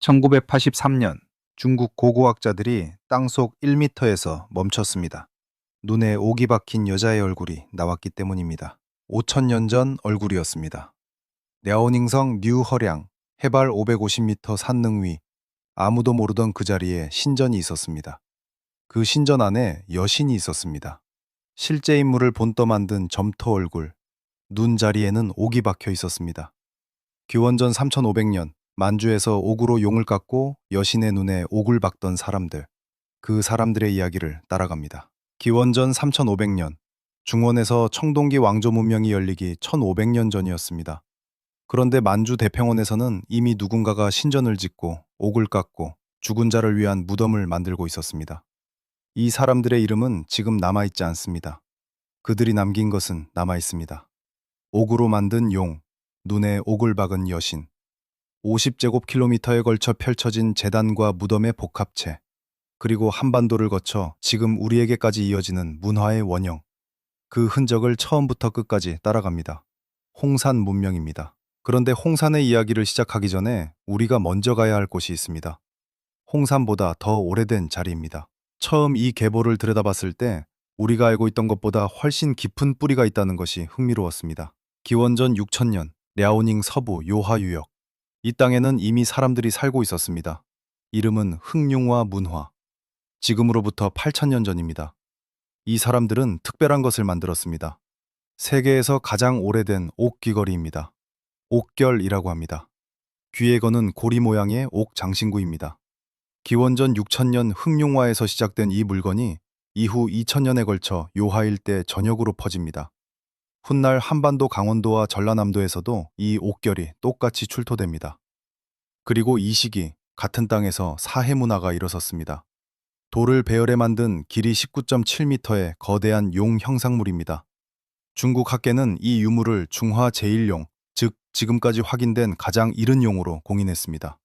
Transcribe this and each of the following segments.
1983년 중국 고고학자들이 땅속 1m에서 멈췄습니다. 눈에 옥이 박힌 여자의 얼굴이 나왔기 때문입니다. 5천년 전 얼굴이었습니다. 랴오닝성 뉴허량 해발 550m 산능 위 아무도 모르던 그 자리에 신전이 있었습니다. 그 신전 안에 여신이 있었습니다. 실제 인물을 본떠 만든 점토 얼굴, 눈 자리에는 옥이 박혀 있었습니다. 기원전 3500년 만주에서 옥으로 용을 깎고 여신의 눈에 옥을 박던 사람들, 그 사람들의 이야기를 따라갑니다. 기원전 3500년 중원에서 청동기 왕조 문명이 열리기 1500년 전이었습니다. 그런데 만주 대평원에서는 이미 누군가가 신전을 짓고 옥을 깎고 죽은 자를 위한 무덤을 만들고 있었습니다. 이 사람들의 이름은 지금 남아있지 않습니다. 그들이 남긴 것은 남아있습니다. 옥으로 만든 용, 눈에 옥을 박은 여신, 50제곱킬로미터에 걸쳐 펼쳐진 제단과 무덤의 복합체, 그리고 한반도를 거쳐 지금 우리에게까지 이어지는 문화의 원형, 그 흔적을 처음부터 끝까지 따라갑니다. 홍산 문명입니다. 그런데 홍산의 이야기를 시작하기 전에 우리가 먼저 가야 할 곳이 있습니다. 홍산보다 더 오래된 자리입니다. 처음 이 계보를 들여다봤을 때 우리가 알고 있던 것보다 훨씬 깊은 뿌리가 있다는 것이 흥미로웠습니다. 기원전 6000년 랴오닝 서부 요하유역. 이 땅에는 이미 사람들이 살고 있었습니다. 이름은 흑룡화 문화. 지금으로부터 8000년 전입니다. 이 사람들은 특별한 것을 만들었습니다. 세계에서 가장 오래된 옥 귀걸이입니다. 옥결이라고 합니다. 귀에 거는 고리 모양의 옥 장신구입니다. 기원전 6000년 흑룡화에서 시작된 이 물건이 이후 2000년에 걸쳐 요하 일대 전역으로 퍼집니다. 훗날 한반도 강원도와 전라남도에서도 이 옥결이 똑같이 출토됩니다. 그리고 이 시기 같은 땅에서 사해 문화가 일어섰습니다. 돌을 배열해 만든 길이 19.7m의 거대한 용 형상물입니다. 중국 학계는 이 유물을 중화 제1용, 즉 지금까지 확인된 가장 이른 용으로 공인했습니다.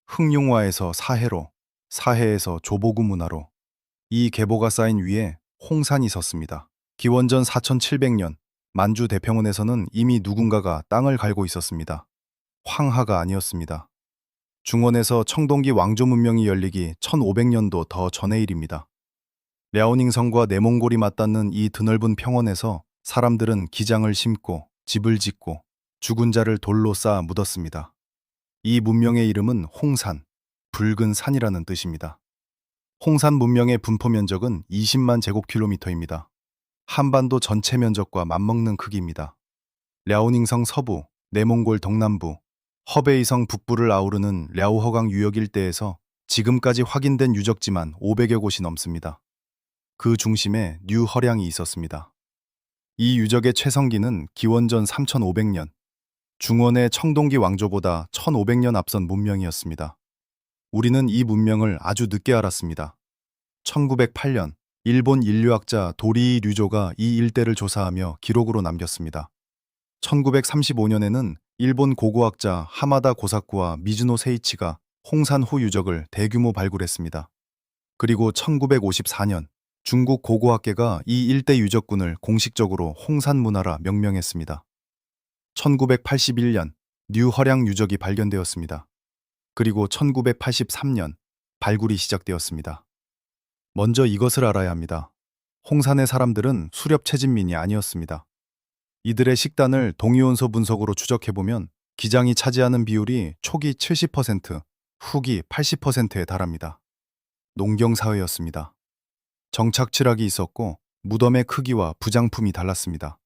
흑룡화에서 사해로, 사해에서 조보구 문화로 이 계보가 쌓인 위에 홍산이 섰습니다. 기원전 4700년 만주 대평원에서는 이미 누군가가 땅을 갈고 있었습니다. 황하가 아니었습니다. 중원에서 청동기 왕조 문명이 열리기 1500년도 더 전의 일입니다. 랴오닝성과 내몽골이 맞닿는 이 드넓은 평원에서 사람들은 기장을 심고 집을 짓고 죽은 자를 돌로 쌓아 묻었습니다. 이 문명의 이름은 홍산, 붉은 산이라는 뜻입니다. 홍산 문명의 분포 면적은 20만 제곱킬로미터입니다. 한반도 전체 면적과 맞먹는 크기입니다. 랴오닝성 서부, 내몽골 동남부, 허베이성 북부를 아우르는 랴오허강 유역 일대에서 지금까지 확인된 유적지만 500여 곳이 넘습니다. 그 중심에 뉴허량이 있었습니다. 이 유적의 최성기는 기원전 3500년, 중원의 청동기 왕조보다 1500년 앞선 문명이었습니다. 우리는 이 문명을 아주 늦게 알았습니다. 1908년 일본 인류학자 도리이 류조가 이 일대를 조사하며 기록으로 남겼습니다. 1935년에는 일본 고고학자 하마다 고사쿠와 미즈노 세이치가 홍산호 유적을 대규모 발굴했습니다. 그리고 1954년 중국 고고학계가 이 일대 유적군을 공식적으로 홍산문화라 명명했습니다. 1981년 뉴허량 유적이 발견되었습니다. 그리고 1983년 발굴이 시작되었습니다. 먼저 이것을 알아야 합니다. 홍산의 사람들은 수렵채진민이 아니었습니다. 이들의 식단을 동위원소 분석으로 추적해보면 기장이 차지하는 비율이 초기 70%, 후기 80%에 달합니다. 농경사회였습니다. 정착취락이 있었고 무덤의 크기와 부장품이 달랐습니다.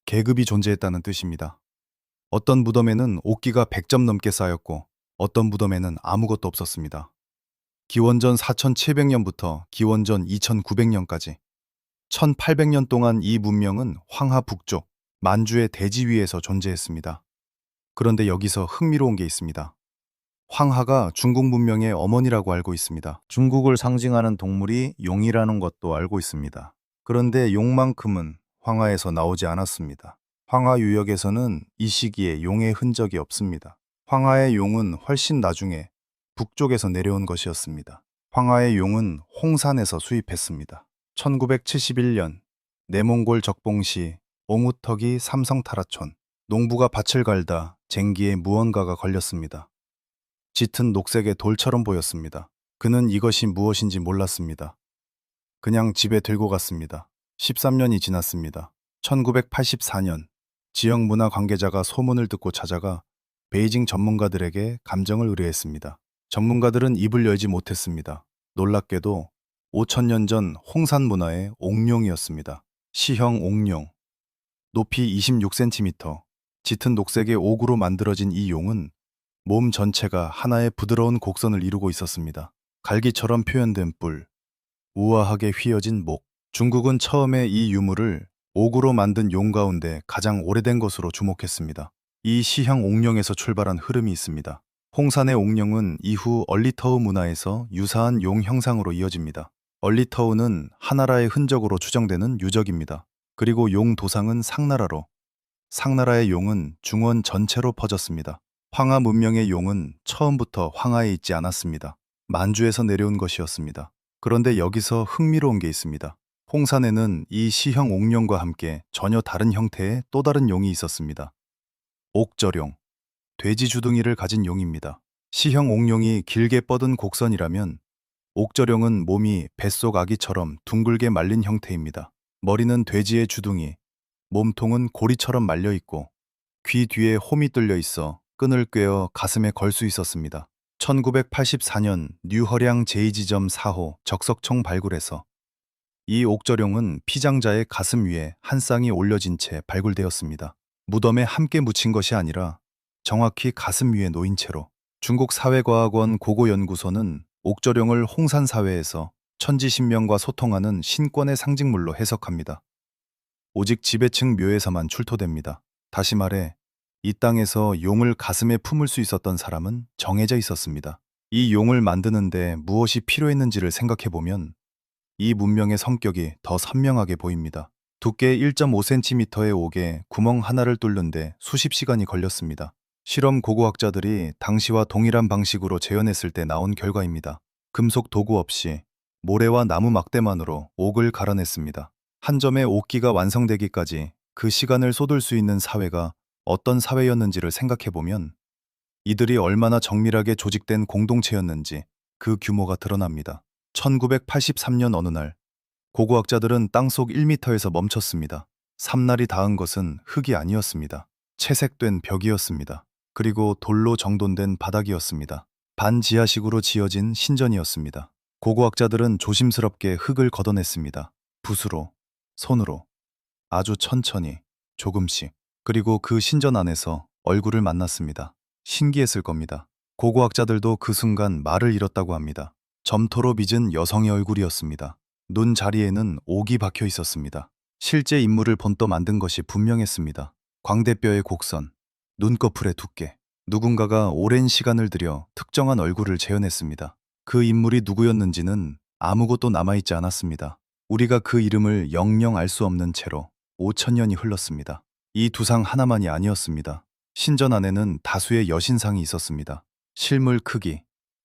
계급이 존재했다는 뜻입니다. 어떤 무덤에는 옥기가 100점 넘게 쌓였고 어떤 무덤에는 아무것도 없었습니다. 기원전 4700년부터 기원전 2900년까지 1800년 동안 이 문명은 황하 북쪽 만주의 대지 위에서 존재했습니다. 그런데 여기서 흥미로운 게 있습니다. 황하가 중국 문명의 어머니라고 알고 있습니다. 중국을 상징하는 동물이 용이라는 것도 알고 있습니다. 그런데 용만큼은 황하에서 나오지 않았습니다. 황하 유역에서는 이 시기에 용의 흔적이 없습니다. 황하의 용은 훨씬 나중에 북쪽에서 내려온 것이었습니다. 황하의 용은 홍산에서 수입했습니다. 1971년 내몽골 적봉시 옹우턱이 삼성타라촌 농부가 밭을 갈다 쟁기에 무언가가 걸렸습니다. 짙은 녹색의 돌처럼 보였습니다. 그는 이것이 무엇인지 몰랐습니다. 그냥 집에 들고 갔습니다. 13년이 지났습니다. 1984년 지역 문화 관계자가 소문을 듣고 찾아가 베이징 전문가들에게 감정을 의뢰했습니다. 전문가들은 입을 열지 못했습니다. 놀랍게도 5천년 전 홍산 문화의 옥룡이었습니다. 시형 옥룡, 높이 26cm, 짙은 녹색의 옥으로 만들어진 이 용은 몸 전체가 하나의 부드러운 곡선을 이루고 있었습니다. 갈기처럼 표현된 뿔, 우아하게 휘어진 목. 중국은 처음에 이 유물을 옥으로 만든 용 가운데 가장 오래된 것으로 주목했습니다. 이 시형 옥룡에서 출발한 흐름이 있습니다. 홍산의 옥룡은 이후 얼리터우 문화에서 유사한 용 형상으로 이어집니다. 얼리터우는 하나라의 흔적으로 추정되는 유적입니다. 그리고 용 도상은 상나라로, 상나라의 용은 중원 전체로 퍼졌습니다. 황하 문명의 용은 처음부터 황하에 있지 않았습니다. 만주에서 내려온 것이었습니다. 그런데 여기서 흥미로운 게 있습니다. 홍산에는 이 시형 옥룡과 함께 전혀 다른 형태의 또 다른 용이 있었습니다. 옥저룡, 돼지 주둥이를 가진 용입니다. 시형 옥룡이 길게 뻗은 곡선이라면 옥저룡은 몸이 뱃속 아기처럼 둥글게 말린 형태입니다. 머리는 돼지의 주둥이, 몸통은 고리처럼 말려 있고 귀 뒤에 홈이 뚫려 있어 끈을 꿰어 가슴에 걸 수 있었습니다. 1984년 뉴허량 제2지점 4호 적석총 발굴에서 이 옥저룡은 피장자의 가슴 위에 한 쌍이 올려진 채 발굴되었습니다. 무덤에 함께 묻힌 것이 아니라 정확히 가슴 위에 놓인 채로. 중국 사회과학원 고고연구소는 옥저룡을 홍산 사회에서 천지신명과 소통하는 신권의 상징물로 해석합니다. 오직 지배층 묘에서만 출토됩니다. 다시 말해 이 땅에서 용을 가슴에 품을 수 있었던 사람은 정해져 있었습니다. 이 용을 만드는데 무엇이 필요했는지를 생각해보면 이 문명의 성격이 더 선명하게 보입니다. 두께 1.5cm의 옥에 구멍 하나를 뚫는데 수십 시간이 걸렸습니다. 실험 고고학자들이 당시와 동일한 방식으로 재현했을 때 나온 결과입니다. 금속 도구 없이 모래와 나무 막대만으로 옥을 갈아냈습니다. 한 점의 옥기가 완성되기까지 그 시간을 쏟을 수 있는 사회가 어떤 사회였는지를 생각해보면 이들이 얼마나 정밀하게 조직된 공동체였는지 그 규모가 드러납니다. 1983년 어느 날 고고학자들은 땅속 1m에서 멈췄습니다. 삼날이 닿은 것은 흙이 아니었습니다. 채색된 벽이었습니다. 그리고 돌로 정돈된 바닥이었습니다. 반지하식으로 지어진 신전이었습니다. 고고학자들은 조심스럽게 흙을 걷어냈습니다. 붓으로, 손으로, 아주 천천히, 조금씩. 그리고 그 신전 안에서 얼굴을 만났습니다. 신기했을 겁니다. 고고학자들도 그 순간 말을 잃었다고 합니다. 점토로 빚은 여성의 얼굴이었습니다. 눈 자리에는 옥이 박혀 있었습니다. 실제 인물을 본떠 만든 것이 분명했습니다. 광대뼈의 곡선, 눈꺼풀의 두께. 누군가가 오랜 시간을 들여 특정한 얼굴을 재현했습니다. 그 인물이 누구였는지는 아무것도 남아있지 않았습니다. 우리가 그 이름을 영영 알 수 없는 채로 5천년이 흘렀습니다. 이 두상 하나만이 아니었습니다. 신전 안에는 다수의 여신상이 있었습니다. 실물 크기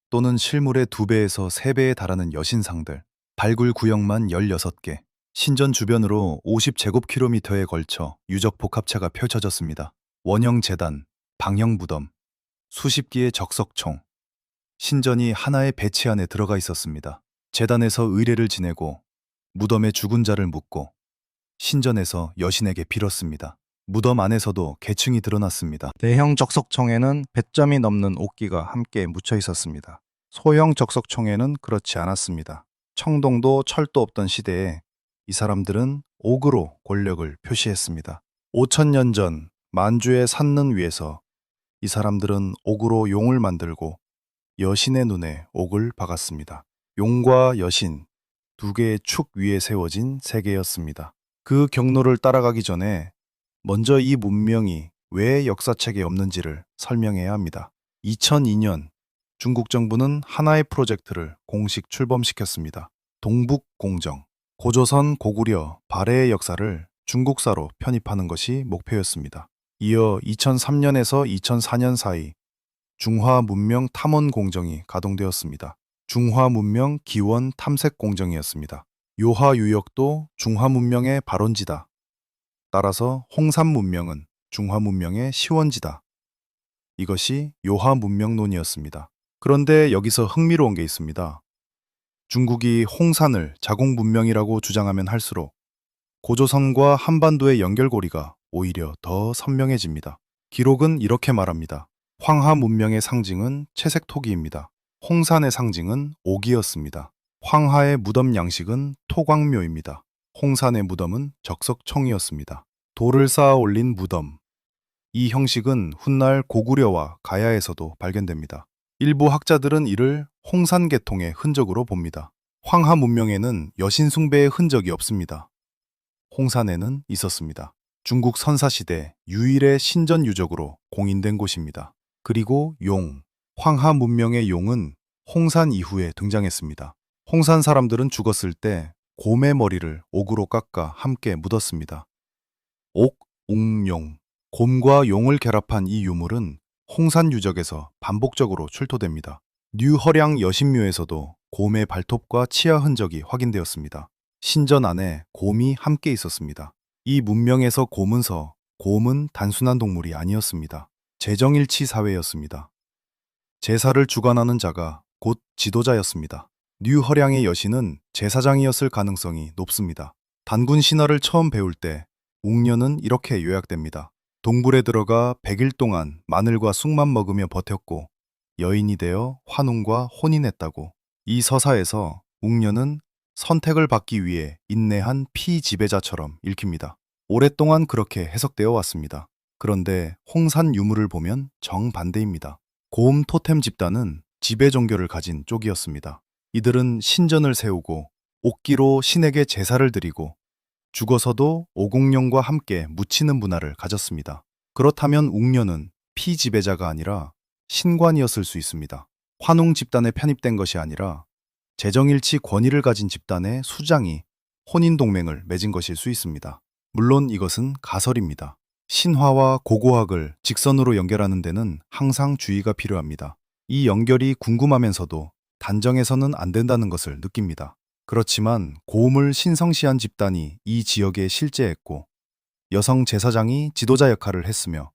또는 실물의 2배에서 3배에 달하는 여신상들. 발굴 구역만 16개. 신전 주변으로 50제곱킬로미터에 걸쳐 유적 복합체가 펼쳐졌습니다. 원형 제단, 방형 무덤, 수십 기의 적석총. 신전이 하나의 배치 안에 들어가 있었습니다. 제단에서 의례를 지내고 무덤에 죽은 자를 묻고 신전에서 여신에게 빌었습니다. 무덤 안에서도 계층이 드러났습니다. 대형 적석총에는 100점이 넘는 옥기가 함께 묻혀 있었습니다. 소형 적석총에는 그렇지 않았습니다. 청동도 철도 없던 시대에 이 사람들은 옥으로 권력을 표시했습니다. 5천년 전 만주의 산릉 위에서 이 사람들은 옥으로 용을 만들고 여신의 눈에 옥을 박았습니다. 용과 여신, 2개의 축 위에 세워진 세계였습니다. 그 경로를 따라가기 전에 먼저 이 문명이 왜 역사책에 없는지를 설명해야 합니다. 2002년 중국 정부는 하나의 프로젝트를 공식 출범시켰습니다. 동북공정. 고조선 고구려 발해의 역사를 중국사로 편입하는 것이 목표였습니다. 이어 2003년에서 2004년 사이 중화문명 탐원 공정이 가동되었습니다. 중화문명 기원 탐색 공정이었습니다. 요하 유역도 중화문명의 발원지다. 따라서 홍산 문명은 중화문명의 시원지다. 이것이 요하 문명론이었습니다. 그런데 여기서 흥미로운 게 있습니다. 중국이 홍산을 자공 문명이라고 주장하면 할수록 고조선과 한반도의 연결고리가 오히려 더 선명해집니다. 기록은 이렇게 말합니다. 황하 문명의 상징은 채색 토기입니다. 홍산의 상징은 옥이었습니다. 황하의 무덤 양식은 토광묘입니다. 홍산의 무덤은 적석청이었습니다. 돌을 쌓아 올린 무덤. 이 형식은 훗날 고구려와 가야에서도 발견됩니다. 일부 학자들은 이를 홍산 계통의 흔적으로 봅니다. 황하 문명에는 여신 숭배의 흔적이 없습니다. 홍산에는 있었습니다. 중국 선사시대 유일의 신전 유적으로 공인된 곳입니다. 그리고 용, 황하 문명의 용은 홍산 이후에 등장했습니다. 홍산 사람들은 죽었을 때 곰의 머리를 옥으로 깎아 함께 묻었습니다. 옥, 웅용, 곰과 용을 결합한 이 유물은 홍산 유적에서 반복적으로 출토됩니다. 뉴허량 여신묘에서도 곰의 발톱과 치아 흔적이 확인되었습니다. 신전 안에 곰이 함께 있었습니다. 이 문명에서 곰은 단순한 동물이 아니었습니다. 재정일치 사회였습니다. 제사를 주관하는 자가 곧 지도자였습니다. 뉴허량의 여신은 제사장이었을 가능성이 높습니다. 단군 신화를 처음 배울 때 웅녀는 이렇게 요약됩니다. 동굴에 들어가 100일 동안 마늘과 쑥만 먹으며 버텼고 여인이 되어 환웅과 혼인했다고. 이 서사에서 웅녀는 선택을 받기 위해 인내한 피지배자처럼 읽힙니다. 오랫동안 그렇게 해석되어 왔습니다. 그런데 홍산 유물을 보면 정반대입니다. 고음 토템 집단은 지배 종교를 가진 쪽이었습니다. 이들은 신전을 세우고 옥기로 신에게 제사를 드리고 죽어서도 오공룡과 함께 묻히는 문화를 가졌습니다. 그렇다면 웅녀는 피지배자가 아니라 신관이었을 수 있습니다. 환웅 집단에 편입된 것이 아니라 재정일치 권위를 가진 집단의 수장이 혼인 동맹을 맺은 것일 수 있습니다. 물론 이것은 가설입니다. 신화와 고고학을 직선으로 연결하는 데는 항상 주의가 필요합니다. 이 연결이 궁금하면서도 단정해서는 안 된다는 것을 느낍니다. 그렇지만 고음을 신성시한 집단이 이 지역에 실제했고 여성 제사장이 지도자 역할을 했으며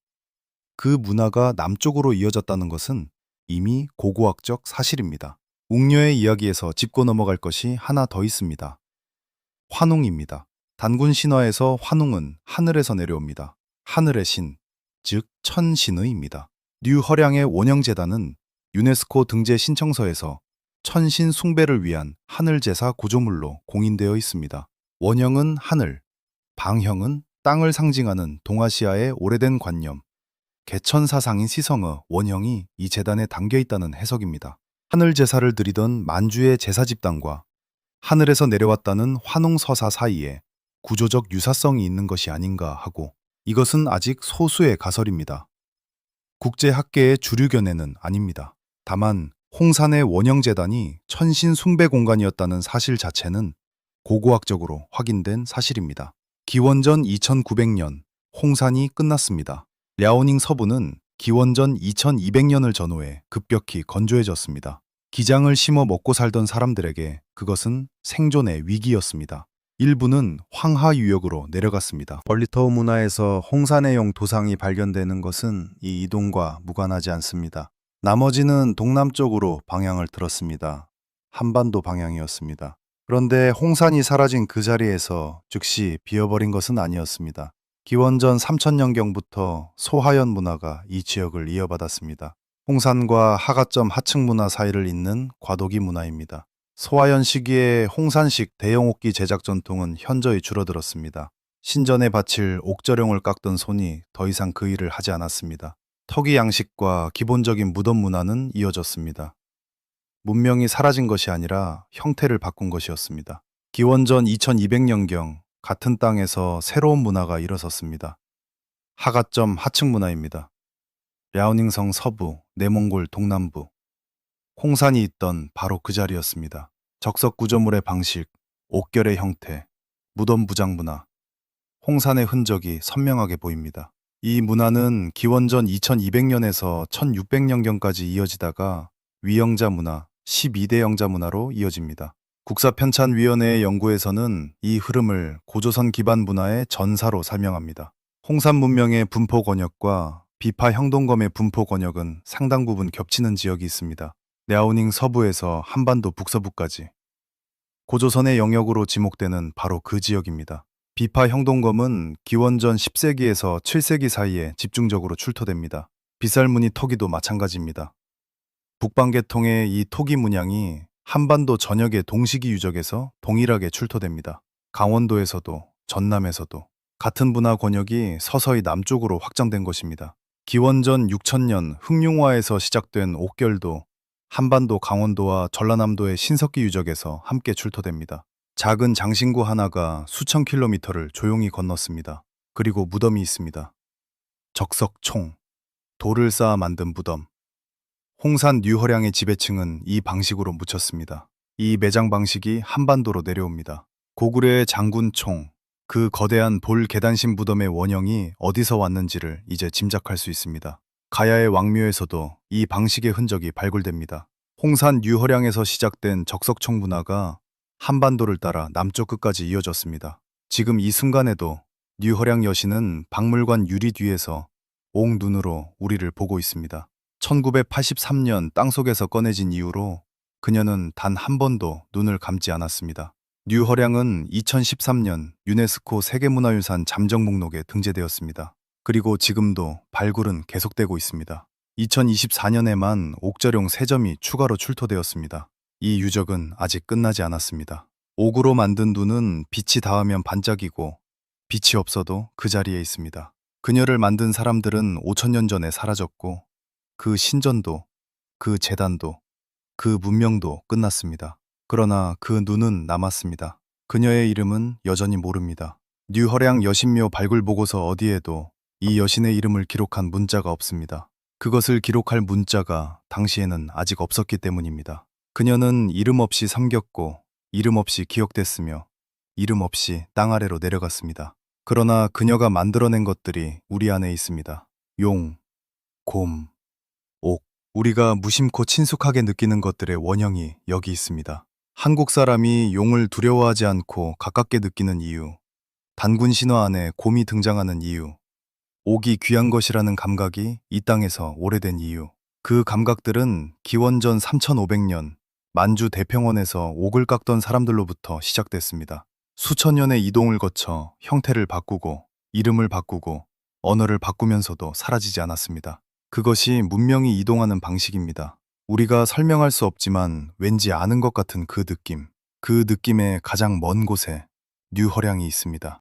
그 문화가 남쪽으로 이어졌다는 것은 이미 고고학적 사실입니다. 웅녀의 이야기에서 짚고 넘어갈 것이 하나 더 있습니다. 환웅입니다. 단군 신화에서 환웅은 하늘에서 내려옵니다. 하늘의 신, 즉 천신의입니다. 뉴허량의 원형재단은 유네스코 등재 신청서에서 천신 숭배를 위한 하늘제사 구조물로 공인되어 있습니다. 원형은 하늘, 방형은 땅을 상징하는 동아시아의 오래된 관념, 개천사상인 시성의 원형이 이 재단에 담겨 있다는 해석입니다. 하늘 제사를 드리던 만주의 제사 집단과 하늘에서 내려왔다는 환웅서사 사이에 구조적 유사성이 있는 것이 아닌가 하고, 이것은 아직 소수의 가설입니다. 국제학계의 주류 견해는 아닙니다. 다만 홍산의 원형재단이 천신 숭배 공간이었다는 사실 자체는 고고학적으로 확인된 사실입니다. 기원전 2900년 홍산이 끝났습니다. 랴오닝 서부는 기원전 2200년을 전후해 급격히 건조해졌습니다. 기장을 심어 먹고 살던 사람들에게 그것은 생존의 위기였습니다. 일부는 황하 유역으로 내려갔습니다. 벌리터우 문화에서 홍산의 용 도상이 발견되는 것은 이 이동과 무관하지 않습니다. 나머지는 동남쪽으로 방향을 틀었습니다. 한반도 방향이었습니다. 그런데 홍산이 사라진 그 자리에서 즉시 비어버린 것은 아니었습니다. 기원전 3000년경부터 소하연 문화가 이 지역을 이어받았습니다. 홍산과 하가점 하층 문화 사이를 잇는 과도기 문화입니다. 소하연 시기에 홍산식 대형옥기 제작 전통은 현저히 줄어들었습니다. 신전에 바칠 옥저룡을 깎던 손이 더 이상 그 일을 하지 않았습니다. 터기 양식과 기본적인 무덤 문화는 이어졌습니다. 문명이 사라진 것이 아니라 형태를 바꾼 것이었습니다. 기원전 2200년경 같은 땅에서 새로운 문화가 일어섰습니다. 하가점 하층 문화입니다. 랴오닝성 서부, 내몽골 동남부, 홍산이 있던 바로 그 자리였습니다. 적석 구조물의 방식, 옥결의 형태, 무덤 부장 문화, 홍산의 흔적이 선명하게 보입니다. 이 문화는 기원전 2200년에서 1600년경까지 이어지다가 위영자 문화, 12대 영자 문화로 이어집니다. 국사편찬위원회의 연구에서는 이 흐름을 고조선 기반 문화의 전사로 설명합니다. 홍산 문명의 분포 권역과 비파 형동검의 분포 권역은 상당 부분 겹치는 지역이 있습니다. 랴오닝 서부에서 한반도 북서부까지 고조선의 영역으로 지목되는 바로 그 지역입니다. 비파 형동검은 기원전 10세기에서 7세기 사이에 집중적으로 출토됩니다. 빗살무늬 토기도 마찬가지입니다. 북방계통의 이 토기 문양이 한반도 전역의 동식이 유적에서 동일하게 출토됩니다. 강원도에서도 전남에서도 같은 분화 권역이 서서히 남쪽으로 확장된 것입니다. 기원전 6000년 흑룡화에서 시작된 옥결도 한반도 강원도와 전라남도의 신석기 유적에서 함께 출토됩니다. 작은 장신구 하나가 수천 킬로미터를 조용히 건넜습니다. 그리고 무덤이 있습니다. 적석총, 돌을 쌓아 만든 무덤. 홍산 류허량의 지배층은 이 방식으로 묻혔습니다. 이 매장 방식이 한반도로 내려옵니다. 고구려의 장군총, 그 거대한 볼 계단식 무덤의 원형이 어디서 왔는지를 이제 짐작할 수 있습니다. 가야의 왕묘에서도 이 방식의 흔적이 발굴됩니다. 홍산 류허량에서 시작된 적석총 문화가 한반도를 따라 남쪽 끝까지 이어졌습니다. 지금 이 순간에도 류허량 여신은 박물관 유리 뒤에서 옥 눈으로 우리를 보고 있습니다. 1983년 땅속에서 꺼내진 이후로 그녀는 단 한 번도 눈을 감지 않았습니다. 류허량은 2013년 유네스코 세계문화유산 잠정 목록에 등재되었습니다. 그리고 지금도 발굴은 계속되고 있습니다. 2024년에만 옥절용 3점이 추가로 출토되었습니다. 이 유적은 아직 끝나지 않았습니다. 옥으로 만든 눈은 빛이 닿으면 반짝이고 빛이 없어도 그 자리에 있습니다. 그녀를 만든 사람들은 5000년 전에 사라졌고 그 신전도, 그 재단도, 그 문명도 끝났습니다. 그러나 그 눈은 남았습니다. 그녀의 이름은 여전히 모릅니다. 류허량 여신묘 발굴 보고서 어디에도 이 여신의 이름을 기록한 문자가 없습니다. 그것을 기록할 문자가 당시에는 아직 없었기 때문입니다. 그녀는 이름 없이 삼겼고 이름 없이 기억됐으며 이름 없이 땅 아래로 내려갔습니다. 그러나 그녀가 만들어낸 것들이 우리 안에 있습니다. 용, 곰, 옥. 우리가 무심코 친숙하게 느끼는 것들의 원형이 여기 있습니다. 한국 사람이 용을 두려워하지 않고 가깝게 느끼는 이유, 단군 신화 안에 곰이 등장하는 이유, 옥이 귀한 것이라는 감각이 이 땅에서 오래된 이유. 그 감각들은 기원전 3500년 만주 대평원에서 옥을 깎던 사람들로부터 시작됐습니다. 수천 년의 이동을 거쳐 형태를 바꾸고 이름을 바꾸고 언어를 바꾸면서도 사라지지 않았습니다. 그것이 문명이 이동하는 방식입니다. 우리가 설명할 수 없지만 왠지 아는 것 같은 그 느낌. 그 느낌의 가장 먼 곳에 류허량이 있습니다.